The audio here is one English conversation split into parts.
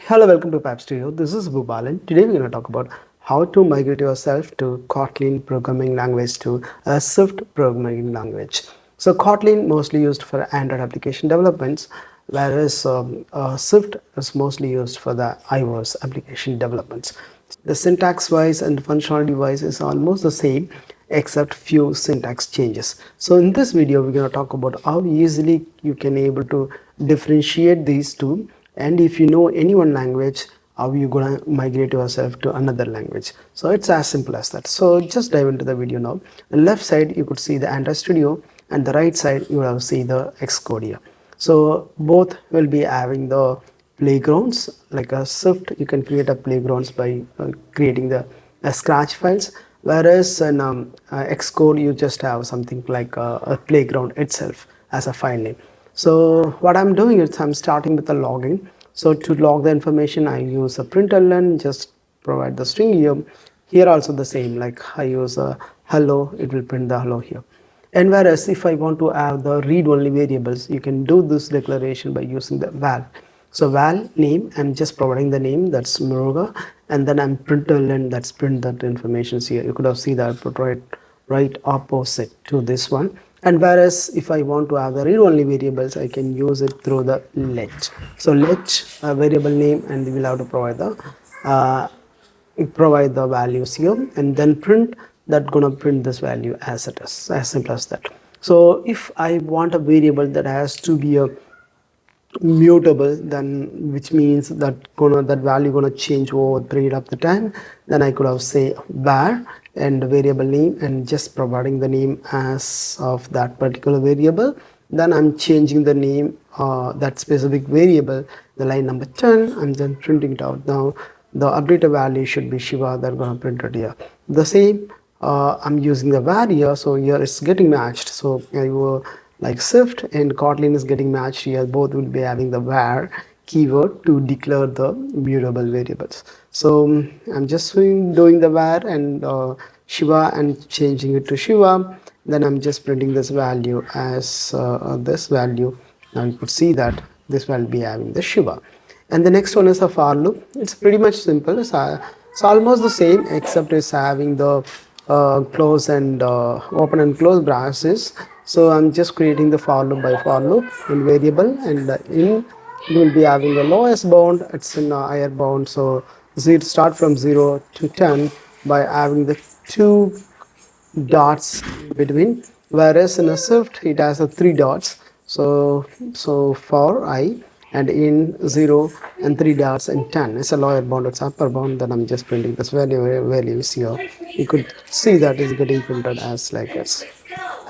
Hello, welcome to Pap Studio. This is Bhubalan. Today we're going to talk about how to migrate yourself to Kotlin programming language to a Swift programming language. So Kotlin mostly used for Android application developments, whereas Swift is mostly used for the iOS application developments. The syntax wise and functionality wise is almost the same except few syntax changes. So in this video we're going to talk about how easily you can able to differentiate these two, and if you know any one language, how you gonna migrate yourself to another language. So it's as simple as that. So just dive into the video now. The left side you could see the Android Studio, and the right side you will have see the Xcode here. So both will be having the playgrounds. Like a Swift, you can create a playgrounds by creating the scratch files, whereas in Xcode you just have something like a playground itself as a file name. So what I'm doing is I'm starting with the logging. So to log the information, I use a println, just provide the string here. Here also the same, like I use a hello, it will print the hello here. And whereas if I want to have the read-only variables, you can do this declaration by using the val. So val name, I'm just providing the name, that's Muruga, and then I'm println, that's print that information here. You could have seen that I put right opposite to this one. And whereas if I want to have the read-only variables, I can use it through the let. So let variable name, and we will have to uh, provide the values here, and then print that gonna print this value as it is, as simple as that. So if I want a variable that has to be a mutable, then which means that that value gonna change over the period of the time, then I could have say var and variable name, and just providing the name as of that particular variable. Then I'm changing the name that specific variable, the line number 10, I'm then printing it out. Now the updated value should be Shiva, that gonna print it here. The same I'm using the var here, so here it's getting matched. So I will like Swift and Kotlin is getting matched here. Both will be having the var keyword to declare the mutable variables. So I'm just doing the var and Shiva and changing it to Shiva. Then I'm just printing this value as this value. Now you could see that this will be having the Shiva. And the next one is a for loop. It's pretty much simple. It's almost the same except it's having the close and open and close braces. So I'm just creating the for loop by for loop in variable, and in it will be having the lowest bound, it's in a higher bound. So start from 0 to 10 by having the two dots between, whereas in a Swift it has a three dots. So for I and in 0 and 3 dots and 10, it's a lower bound, it's upper bound. Then I'm just printing this values here. You could see that is getting printed as like this.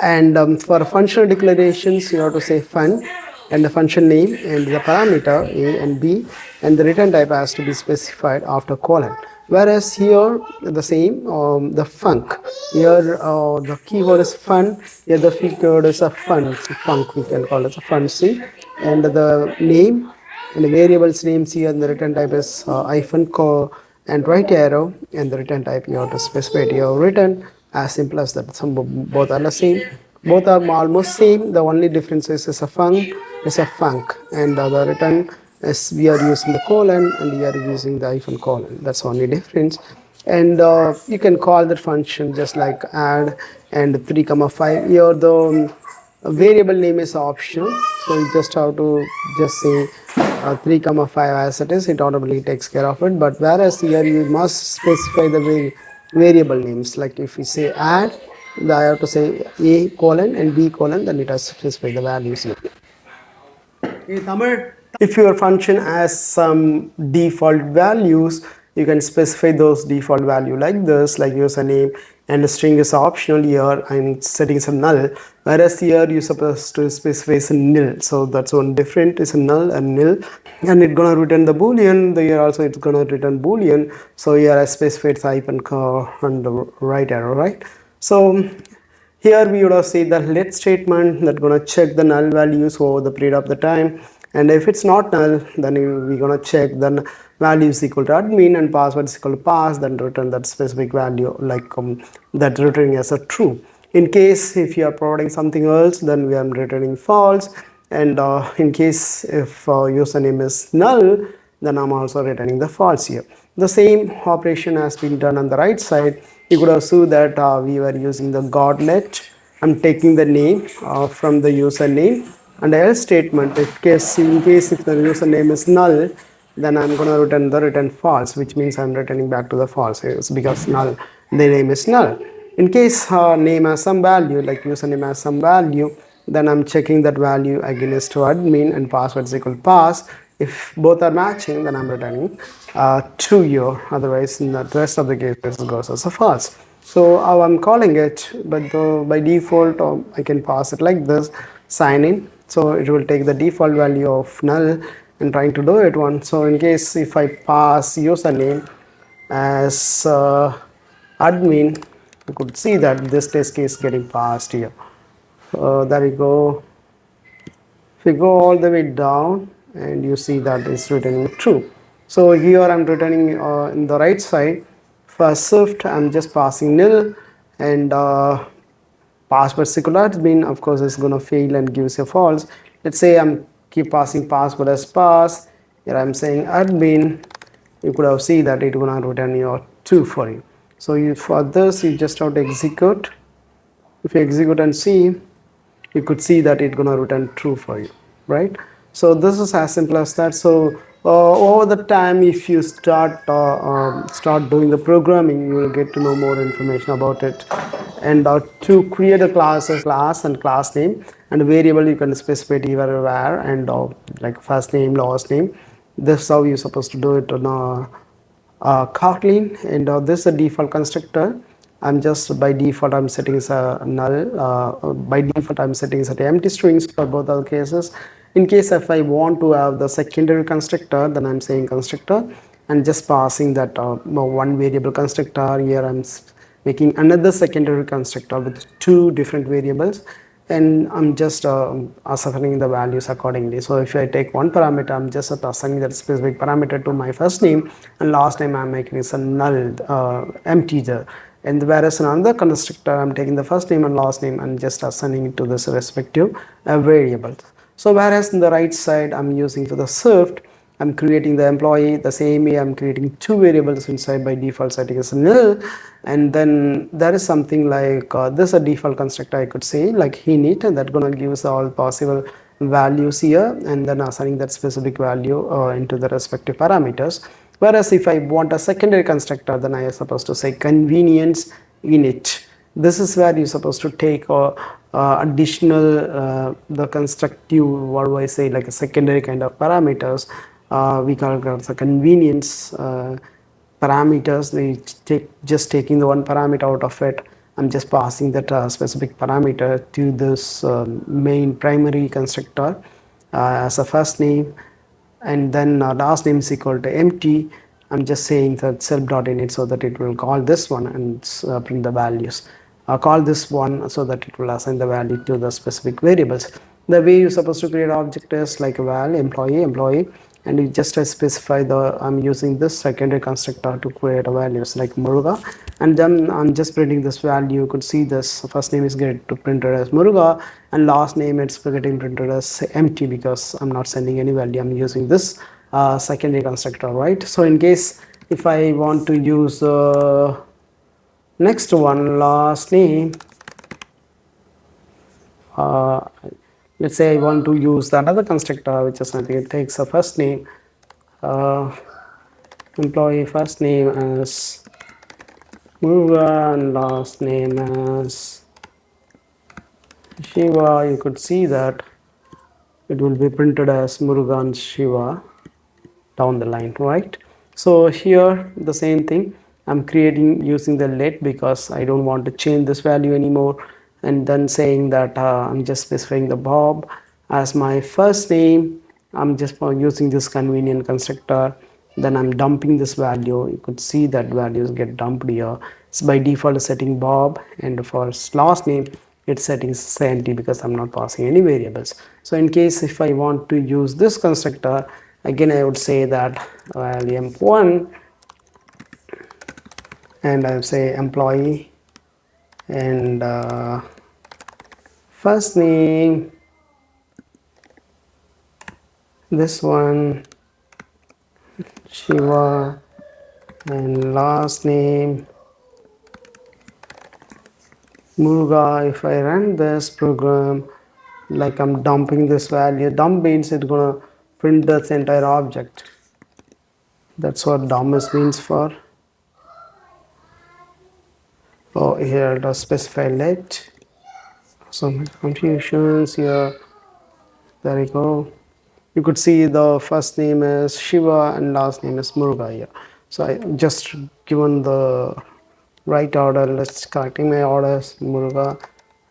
And for functional declarations, you have to say fun and the function name and the parameter a and b, and the return type has to be specified after colon. Whereas here the same, the func, here the keyword is fun, here the keyword is a func, we can call it a fun c, and the name and the variables names here, and the return type is hyphen co and right arrow, and the return type you have to specify your return, as simple as that. Some both are the same, both are almost same. The only difference is a func is a func, and the return is we are using the colon and we are using the hyphen colon. That's the only difference. And you can call that function just like add and 3 comma 5 here. The variable name is optional, so you just have to just say 3 comma 5 as it is, it automatically takes care of it. But whereas here you must specify the variable names, like if you say add, I have to say a colon and b colon, then it has to specify the values here. If your function has some default values, you can specify those default value like this, like username, and the string is optional. Here I'm setting some null, whereas here you're supposed to specify some nil. So that's one different, is a null and nil, and it's gonna return the boolean. Here also it's gonna return boolean. So here I specified hyphen on the right arrow, right? So here we would have said the let statement that gonna check the null values over the period of the time, and if it's not null, then we're gonna check then value is equal to admin and password is equal to pass, then return that specific value, like that returning as a true. In case if you are providing something else, then we are returning false. And in case if username is null, then I'm also returning the false here. The same operation has been done on the right side. You could have seen that we were using the godlet. I'm taking the name from the username, and the else statement, in case if the username is null, then I'm going to return the return false, which means I'm returning back to the false. It's because null, the name is null. In case name has some value, like username has some value, then I'm checking that value against to admin and password is equal pass. If both are matching, then I'm returning true here. Otherwise, in the rest of the cases, it goes as a false. So how I'm calling it, but by default, I can pass it like this: sign in. So it will take the default value of null and trying to do it one. So in case if I pass username as admin, you could see that this test case getting passed here. There you go. If you go all the way down, and you see that it's returning true. So here I'm returning in the right side. For shift, I'm just passing nil, and password secular admin, of course, is going to fail and gives a false. Let's say I'm keep passing password as pass. Here I'm saying admin. You could have seen that it going to return your true for you. So for this, you just have to execute. If you execute and see, you could see that it's gonna return true for you, right? So this is as simple as that. So over the time, if you start doing the programming, you will get to know more information about it. And to create a class and class name and a variable, you can specify either where and like first name, last name. This is how you're supposed to do it on Kotlin, and this is a default constructor. I'm just by default I'm setting as a null. By default I'm setting as empty strings for both other cases. In case if I want to have the secondary constructor, then I'm saying constructor and just passing that one variable constructor. Here I'm making another secondary constructor with two different variables, and I'm just assigning the values accordingly. So if I take one parameter, I'm just assigning that specific parameter to my first name, and last name I'm making is a null empty there. And whereas in another constructor, I'm taking the first name and last name and just assigning it to this respective variables. So whereas in the right side, I'm using for the shift, I'm creating the employee the same way. I'm creating two variables inside by default setting as nil, and then there is something like this a default constructor, I could say, like init, and that's gonna give us all possible values here, and then assigning that specific value into the respective parameters. Whereas if I want a secondary constructor, then I am supposed to say convenience init. This is where you're supposed to take additional the constructive, what do I say, like a secondary kind of parameters. We call it the convenience parameters. We take just taking the one parameter out of it. I'm just passing that specific parameter to this main primary constructor as a first name, and then last name is equal to empty. I'm just saying that self.init so that it will call this one and print the values. Call this one so that it will assign the value to the specific variables. The way you're supposed to create object is like val employee, and you just specify the I'm using this secondary constructor to create a values like Muruga, and then I'm just printing this value. You could see this first name is getting printed as Muruga, and last name it's getting printed as empty because I'm not sending any value. I'm using this secondary constructor, right? So in case if I want to use next one, last name, uh, let's say I want to use another constructor which is something, it takes a first name, uh, employee first name as Muruga and last name as Shiva. You could see that it will be printed as Muruga and Shiva down the line, right? So here the same thing, I'm creating using the let because I don't want to change this value anymore, and then saying that I'm just specifying the Bob as my first name. I'm just using this convenient constructor, then I'm dumping this value. You could see that values get dumped here. It's by default setting Bob, and for last name it's setting empty because I'm not passing any variables. So in case if I want to use this constructor, again I would say that value emp1, and I would say employee and first name, this one Shiva, and last name Muruga. If I run this program, like I'm dumping this value, dump means it's gonna print this entire object. That's what dump is means for. Oh, here it does specify let. Some confusions here. There you go. You could see the first name is Shiva and last name is Muruga here. So I just given the right order. Let's correcting my orders, Muruga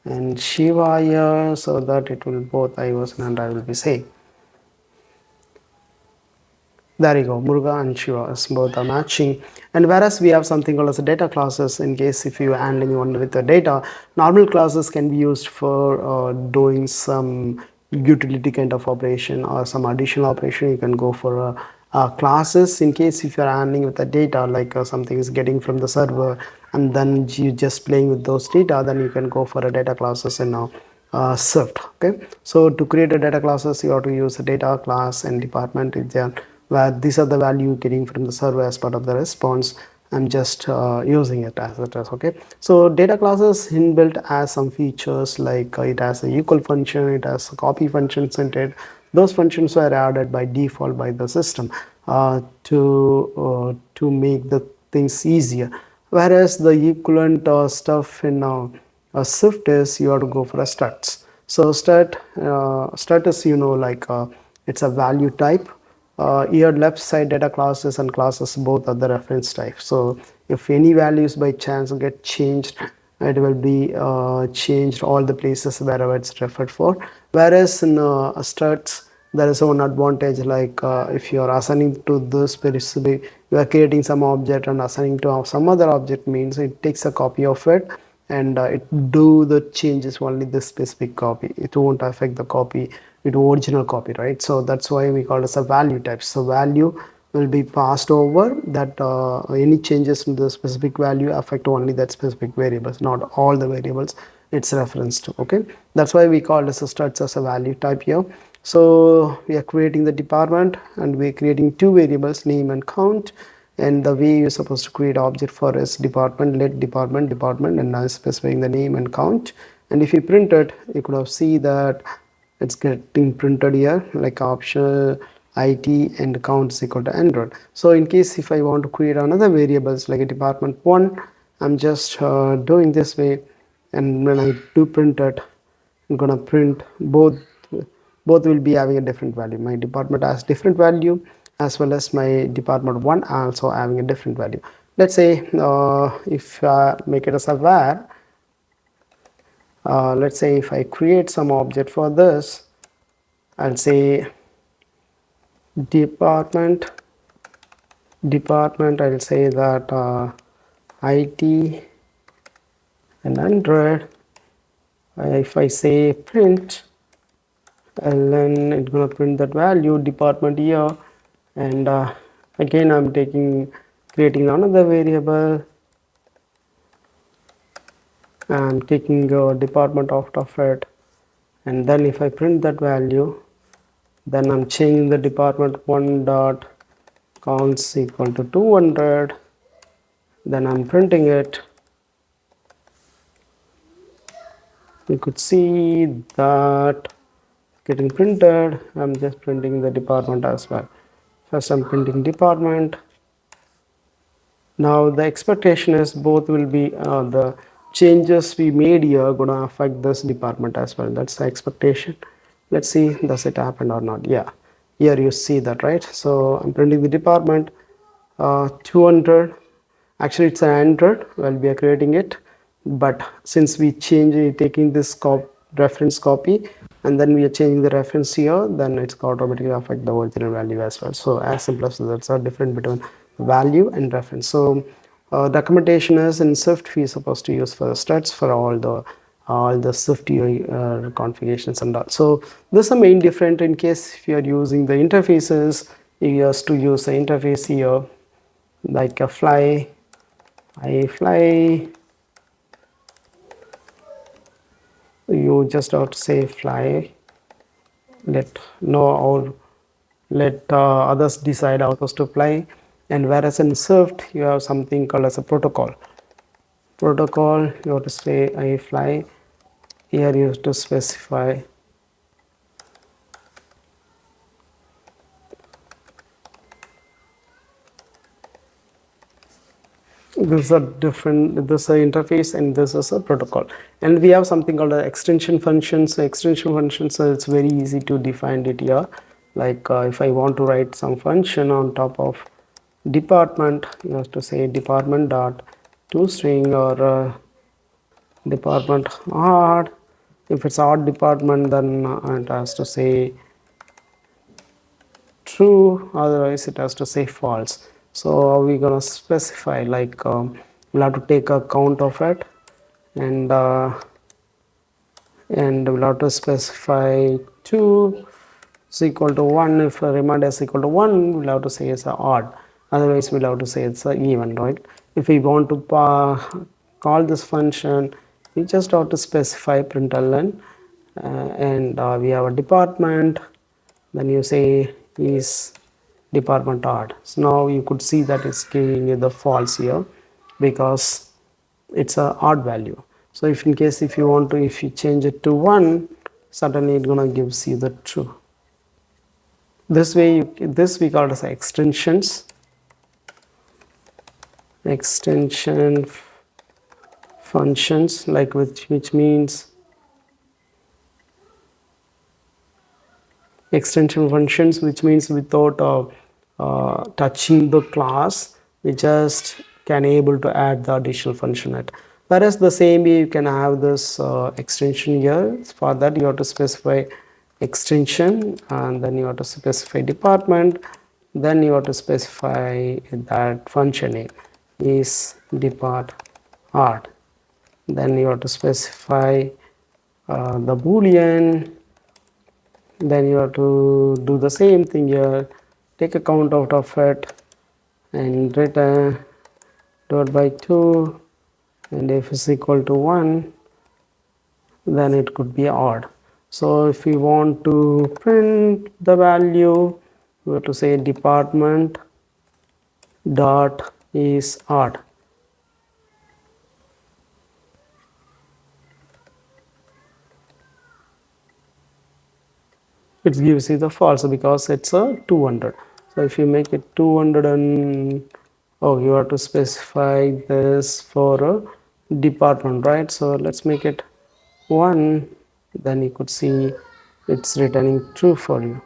and Shiva here, so that it will both iOS and Android will be same. There you go, Muruga and Shiva both are matching. And whereas we have something called as data classes, in case if you are handling one with the data, normal classes can be used for doing some utility kind of operation or some additional operation. You can go for classes in case if you are handling with the data, like something is getting from the server and then you just playing with those data, then you can go for a data classes in Swift. Okay, so to create a data classes, you have to use a data class and department is there, where these are the value getting from the server as part of the response. I'm just using it as it is. Okay, so data classes inbuilt has some features like it has a equal function, it has a copy functions in it. Those functions were added by default by the system to make the things easier, whereas the equivalent stuff in Swift is you have to go for a struts. So stat is like it's a value type. Your left side data classes and classes both are the reference type. So if any values by chance get changed, it will be changed all the places wherever it's referred for. Whereas in struts, there is one advantage, like if you are assigning to this specific, you are creating some object and assigning to some other object, means it takes a copy of it and it do the changes only this specific copy. It won't affect the copy, it original copy, right? So that's why we call it as a value type. So value will be passed over that any changes in the specific value affect only that specific variables, not all the variables it's referenced to. Okay, that's why we call this struts as a value type here. So we are creating the department and we're creating two variables, name and count. And the way you're supposed to create object for is department, let department, and now specifying the name and count. And if you print it, you could have see that it's getting printed here like optional it and count is equal to Android. So in case if I want to create another variables like a department one, I'm just doing this way, and when I do print it, I'm gonna print both will be having a different value. My department has different value as well as my department one also having a different value. Let's say if make it as a var, let's say if I create some object for this, I'll say department I'll say that it and 100. If I say print, and then it's gonna print that value department here, and again I'm creating another variable. I'm taking a department out of it, and then if I print that value, then I'm changing the department one dot counts equal to 200. Then I'm printing it. You could see that getting printed. I'm just printing the department as well. First I'm printing department. Now the expectation is both will be the changes we made here gonna affect this department as well. That's the expectation. Let's see, does it happen or not? Yeah, here you see that, right? So I'm printing the department 200. Actually it's an 100 while we are creating it, but since we change it, taking this reference copy and then we are changing the reference here, then it's automatically affect the original value as well. So as simple as that's a difference between value and reference. So documentation is in Swift we are supposed to use for the struts for all the Swift configurations and all. So this is the main difference. In case if you are using the interfaces, you have to use the interface here like a fly, I fly. You just have to say fly. Let know let others decide how to apply. And whereas in Swift you have something called as a protocol. You have to say I fly. Here you have to specify this is a different, this is a interface and this is a protocol. And we have something called extension functions. So extension functions, so it's very easy to define it here. Like if I want to write some function on top of department, you have to say department dot toString, or department odd. If it's odd department, then it has to say true, otherwise it has to say false. So we're gonna specify like we'll have to take a count of it, and we'll have to specify 2 is equal to 1. If a remainder is equal to 1, we'll have to say it's a odd, otherwise we'll have to say it's a even, right? If we want to call this function, we just have to specify println, and we have a department, then you say is department odd. So now you could see that it's giving you the false here because it's a odd value. So if in case if you want to, if you change it to 1, suddenly it's gonna gives you the true. This way this we call as extensions. Extension functions, like which means extension functions, which means without touching the class, we just can able to add the additional function at. Whereas the same way you can have this extension here. For that you have to specify extension, and then you have to specify department, then you have to specify that function name is depart art, then you have to specify the boolean, then you have to do the same thing here, take a count out of it and return divided by 2, and if it's equal to 1, then it could be odd. So if we want to print the value, we have to say department dot is odd. It gives you the false because it's a 200. So if you make it 200, and oh, you have to specify this for a department, right? So let's make it 1, then you could see it's returning true for you.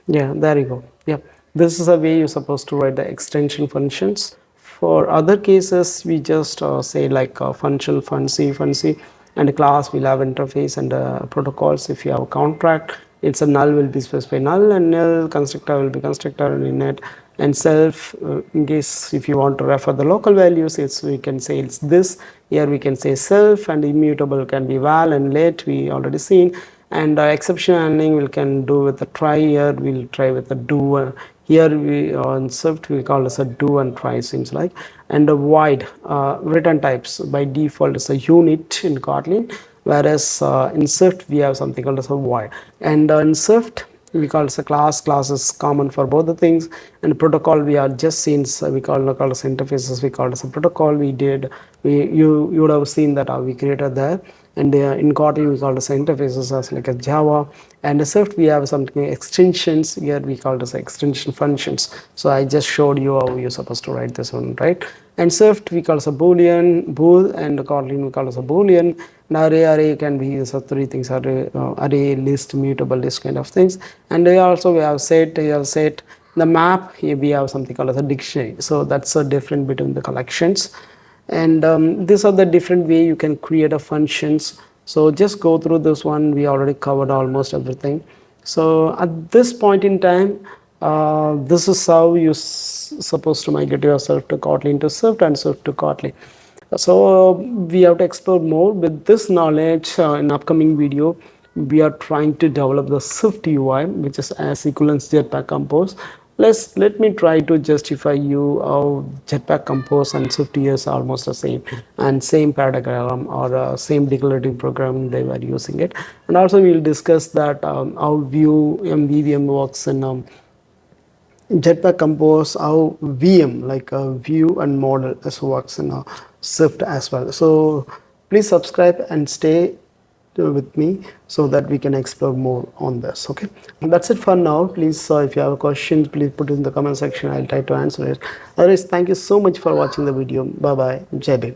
Yeah, there you go. Yeah, this is a way you're supposed to write the extension functions. For other cases, we just say like function, func, and a class will have interface and protocols. If you have a contract, it's a null will be specified null, and null constructor will be constructor and init, and self in case if you want to refer the local values, it's we can say it's this. Here we can say self, and immutable can be val and let, we already seen. And exception handling we can do with a try. Here we'll try with a do. Here we on Swift we call as a do and try, seems like. And a void return types by default is a unit in Kotlin, whereas in Swift we have something called as a void. And in Swift we call it a class is common for both the things, and protocol we are just seen, so we call it as interfaces, we call it as a protocol. You would have seen that we created there. And in Kotlin we call it as interfaces as like a Java, and in Swift we have something extensions. Here we call it as extension functions. So I just showed you how you're supposed to write this one, right? And Swift we call it a boolean bool, and Kotlin we call it a boolean. Now array can be so 3 things: array, list, mutable list kind of things. And we have set, set the map. Here we have something called as a dictionary. So that's a difference between the collections. And these are the different way you can create a functions. So just go through this one. We already covered almost everything. So at this point in time, this is how you're supposed to migrate yourself to Kotlin to Swift and Swift to Kotlin. So we have to explore more with this knowledge. In upcoming video we are trying to develop the Swift UI, which is as equivalence Jetpack Compose. Let me try to justify you how Jetpack Compose and Swift is almost the same, and same paradigm or same declarative program they were using it. And also we'll discuss that how Vue MVVM works in Jetpack Compose, how VM like view and model as works in Swift as well. So please subscribe and stay with me so that we can explore more on this. Okay, and that's it for now. Please, if you have a question, please put it in the comment section. I'll try to answer it. Otherwise, thank you so much for watching the video. Bye bye. Jai Bhim.